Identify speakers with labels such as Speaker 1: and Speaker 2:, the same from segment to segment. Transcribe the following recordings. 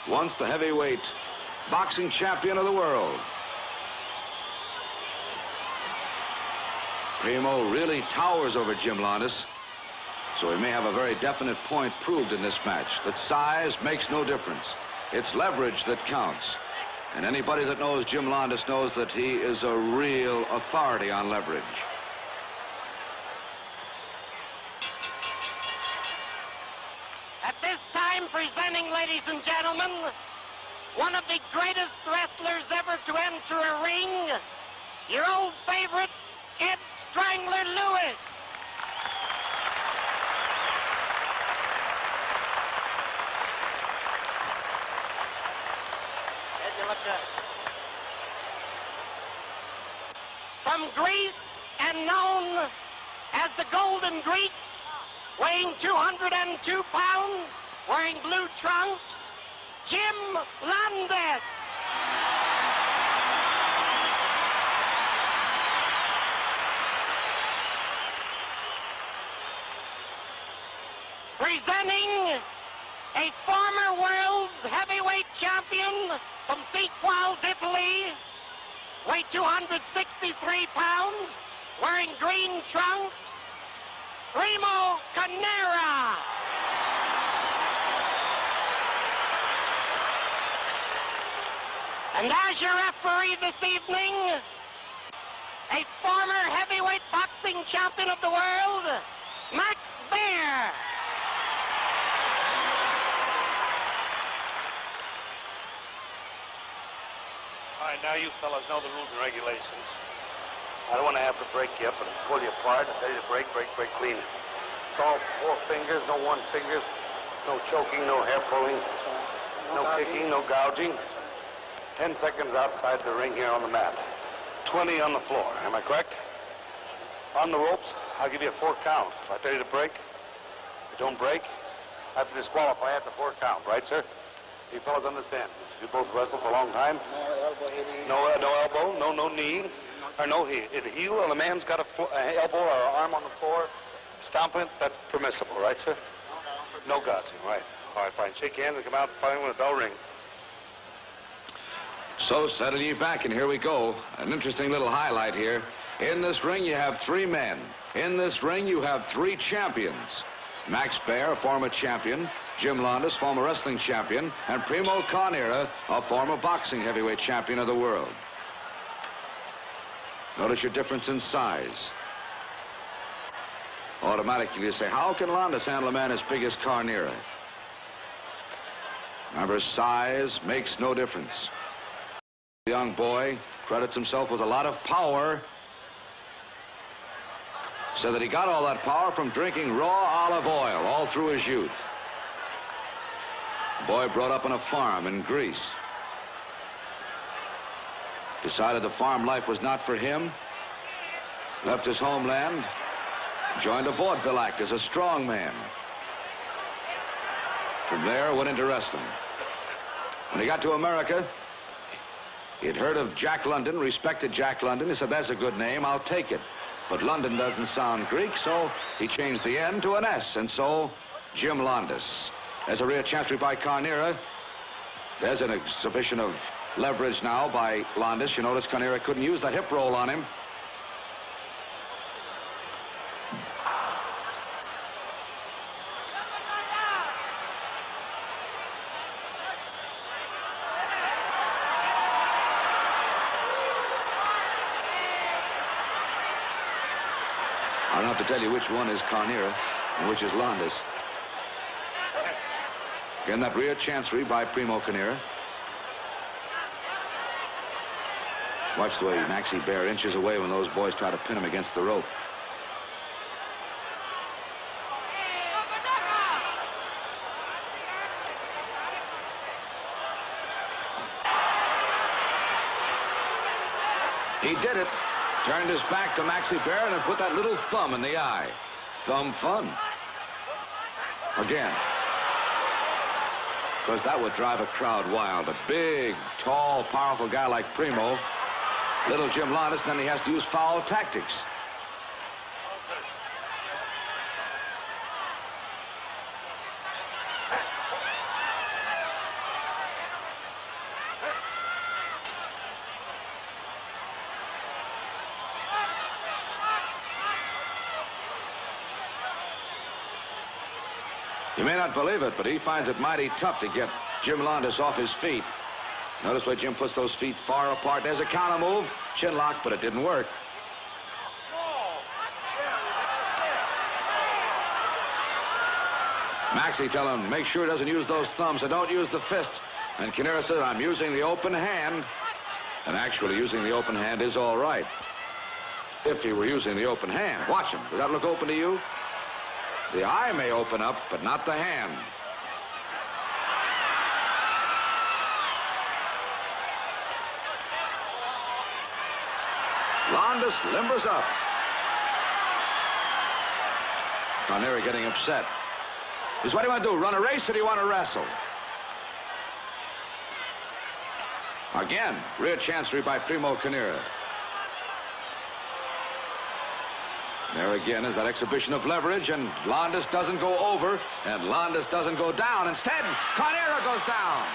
Speaker 1: once the heavyweight boxing champion of the world. Primo really towers over Jim Londos, so he may have a very definite point proved in this match, that size makes no difference. It's leverage that counts. And anybody that knows Jim Londos knows that he is a real authority on leverage.
Speaker 2: At this time, presenting, ladies and gentlemen, one of the greatest wrestlers ever to enter a ring, your old favorite, Ed Strangler Lewis. Ed, you look good. From Greece and known as the Golden Greek, weighing 202 pounds, wearing blue trunks, Jim Londos. Presenting a former world's heavyweight champion from Sequoia, Italy, weighed 263 pounds, wearing green trunks, Primo Carnera. And as your referee this evening, a former heavyweight boxing champion of the world, Max Baer.
Speaker 3: All right, now you fellas know the rules and regulations. I don't want to have to break you up and pull you apart and tell you to break clean. It's all 4 fingers, no 1 fingers, no choking, no hair pulling, no kicking, no gouging. 10 seconds outside the ring here on the mat. 20 on the floor, am I correct? On the ropes, I'll give you a 4 count. If I tell you to break, if you don't break, I have to disqualify at the 4 count, right, sir? You fellas understand? You both wrestled for a long time. No elbow, no knee, or no heel, or the man's got an elbow or an arm on the floor. Stomping it, that's permissible, right, sir? No gouging, right. All right, fine. Shake hands and come out fighting when the bell rings.
Speaker 1: So settle ye back, and here we go. An interesting little highlight here. In this ring, you have 3 men. In this ring, you have 3 champions. Max Baer, a former champion, Jim Londos, former wrestling champion, and Primo Carnera, a former boxing heavyweight champion of the world. Notice your difference in size. Automatically you say, how can Londos handle a man as big as Carnera? Remember, size makes no difference. The young boy credits himself with a lot of power, so that he got all that power from drinking raw olive oil all through his youth. The boy brought up on a farm in Greece. Decided the farm life was not for him. Left his homeland. Joined a vaudeville act as a strong man. From there, went into wrestling. When he got to America, he'd heard of Jack London, respected Jack London. He said, that's a good name, I'll take it. But London doesn't sound Greek, so he changed the N to an S, and so Jim Londos. There's a rear chancery by Carnera. There's an exhibition of leverage now by Londos. You notice Carnera couldn't use that hip roll on him. I don't have to tell you which one is Carnera and which is Londos. Again, that rear chancery by Primo Carnera. Watch the way Maxie Baer inches away when those boys try to pin him against the rope. He did it. Turned his back to Maxie Baer and put that little thumb in the eye. Thumb fun. Again. Because that would drive a crowd wild. A big, tall, powerful guy like Primo. Little Jim Londos, then he has to use foul tactics. You may not believe it, but he finds it mighty tough to get Jim Londos off his feet. Notice where Jim puts those feet far apart. There's a counter move, chin lock, but it didn't work. Maxie tell him, make sure he doesn't use those thumbs and don't use the fist. And Carnera said, I'm using the open hand. And actually using the open hand is all right. If he were using the open hand. Watch him. Does that look open to you? The eye may open up, but not the hand. Londos limbers up. Carnera getting upset. He says, what do you want to do, run a race or do you want to wrestle? Again, rear chancery by Primo Carnera. There again is that exhibition of leverage, and Londos doesn't go over, and Londos doesn't go down. Instead, Carnera goes down.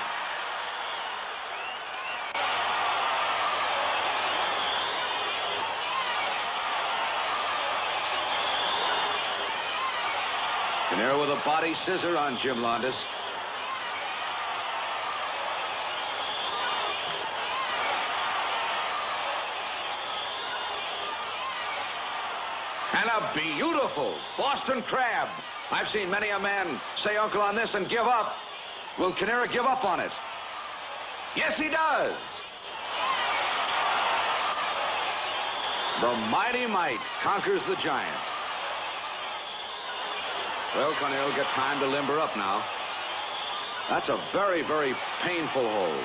Speaker 1: Carnera with a body scissor on Jim Londos. And a beautiful Boston crab. I've seen many a man say uncle on this and give up. Will Carnera give up on it? Yes, he does. The mighty might conquers the giant. Well, Carnera will get time to limber up now. That's a very, very painful hold.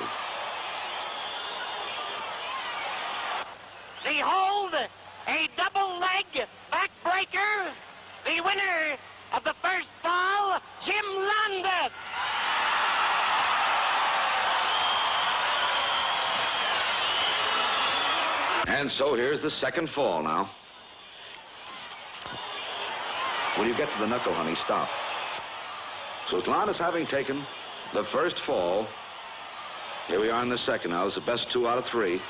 Speaker 2: The hold, a double leg backbreaker. The winner of the first fall, Jim Londos.
Speaker 1: And so here's the second fall now. When you get to the knuckle, honey, stop. So Londos having taken the first fall, here we are in the second now. It's the best 2 out of 3.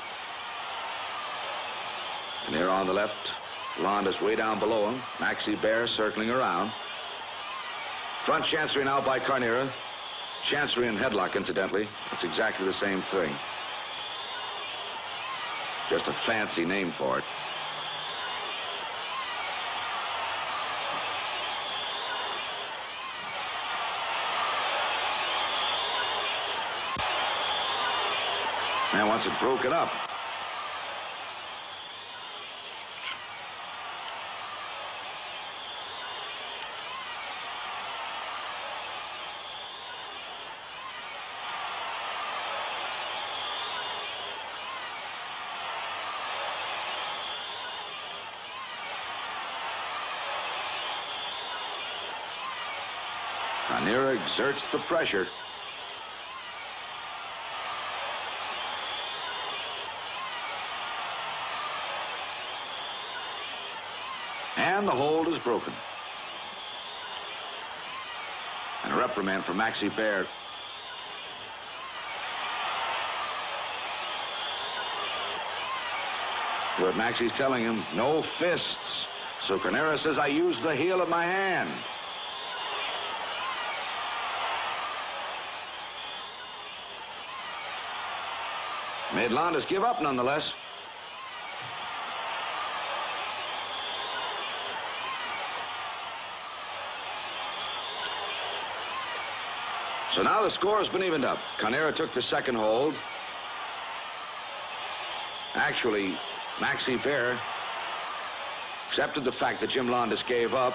Speaker 1: And here on the left, Londos way down below him. Maxie Bear circling around. Front chancery now by Carnera. Chancery and headlock, incidentally. It's exactly the same thing. Just a fancy name for it. Man wants it broken up. Carnera exerts the pressure. And the hold is broken. And a reprimand for Maxie Bear. But Maxie's telling him, no fists. So Carnera says, I use the heel of my hand. Made Londos give up nonetheless. So now the score has been evened up. Carnera took the second hold. Actually, Maxie Bear accepted the fact that Jim Londos gave up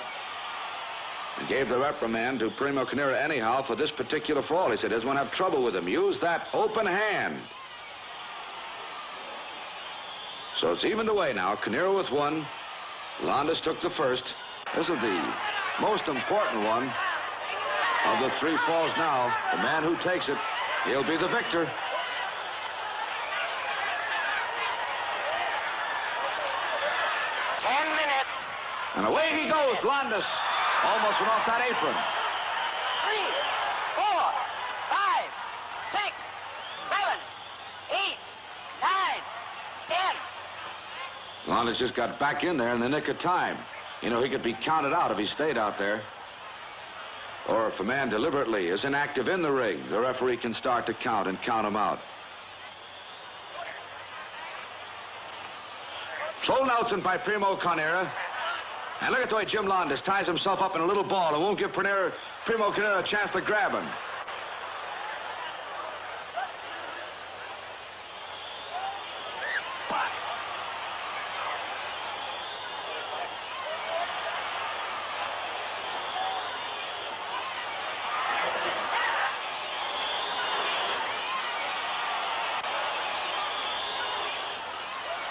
Speaker 1: and gave the reprimand to Primo Carnera anyhow for this particular fall. He said, doesn't want to have trouble with him. Use that open hand. So it's evened away now. Carnera with 1. Londos took the first. This is the most important one of the 3 falls now. The man who takes it, he'll be the victor. And away he goes, Londos. Almost went off that apron.
Speaker 2: 3, 4, 5, 6, 7, 8, 9, 10.
Speaker 1: Londos just got back in there in the nick of time. You know, he could be counted out if he stayed out there. Or if a man deliberately is inactive in the ring, the referee can start to count and count him out. Full Nelson by Primo Carnera. And look at the way Jim Londos ties himself up in a little ball and won't give Primo Carnera a chance to grab him.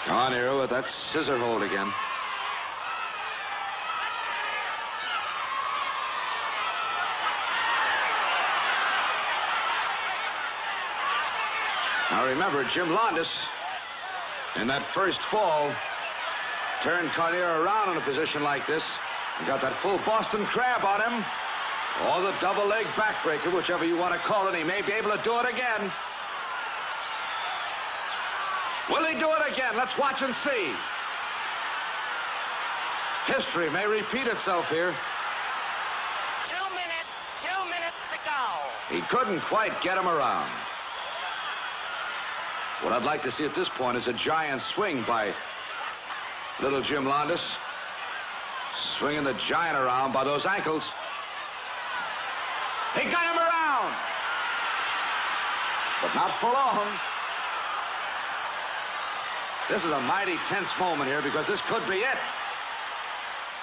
Speaker 1: Carnera with that scissor hold again. Now remember, Jim Londos, in that first fall, turned Carnera around in a position like this and got that full Boston Crab on him, or the double leg backbreaker, whichever you want to call it. He may be able to do it again. Will he do it again? Let's watch and see. History may repeat itself here.
Speaker 2: 2 minutes to go.
Speaker 1: He couldn't quite get him around. What I'd like to see at this point is a giant swing by little Jim Londos. Swinging the giant around by those ankles. He got him around. But not for long. This is a mighty tense moment here because this could be it.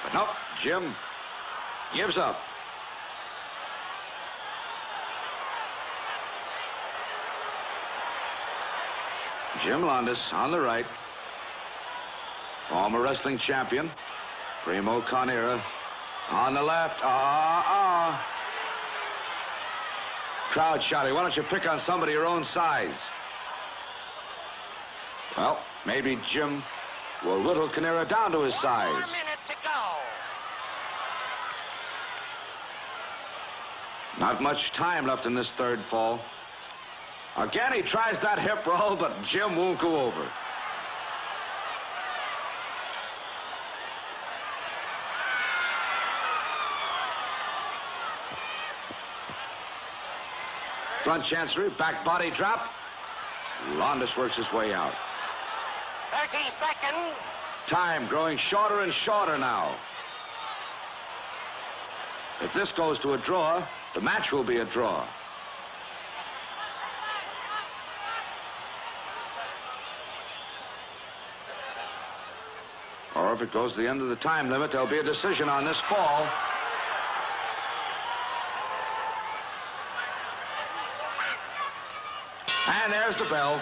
Speaker 1: But nope, Jim gives up. Jim Londos on the right. Former wrestling champion. Primo Carnera on the left. Crowd shouting, why don't you pick on somebody your own size? Well, maybe Jim will whittle Carnera down to his size.
Speaker 2: 1 minute to go.
Speaker 1: Not much time left in this third fall. Again, he tries that hip roll, but Jim won't go over. Front chancery, back body drop. Londos works his way out.
Speaker 2: 30 seconds.
Speaker 1: Time growing shorter and shorter now. If this goes to a draw, the match will be a draw. Or if it goes to the end of the time limit, there'll be a decision on this fall. And there's the bell.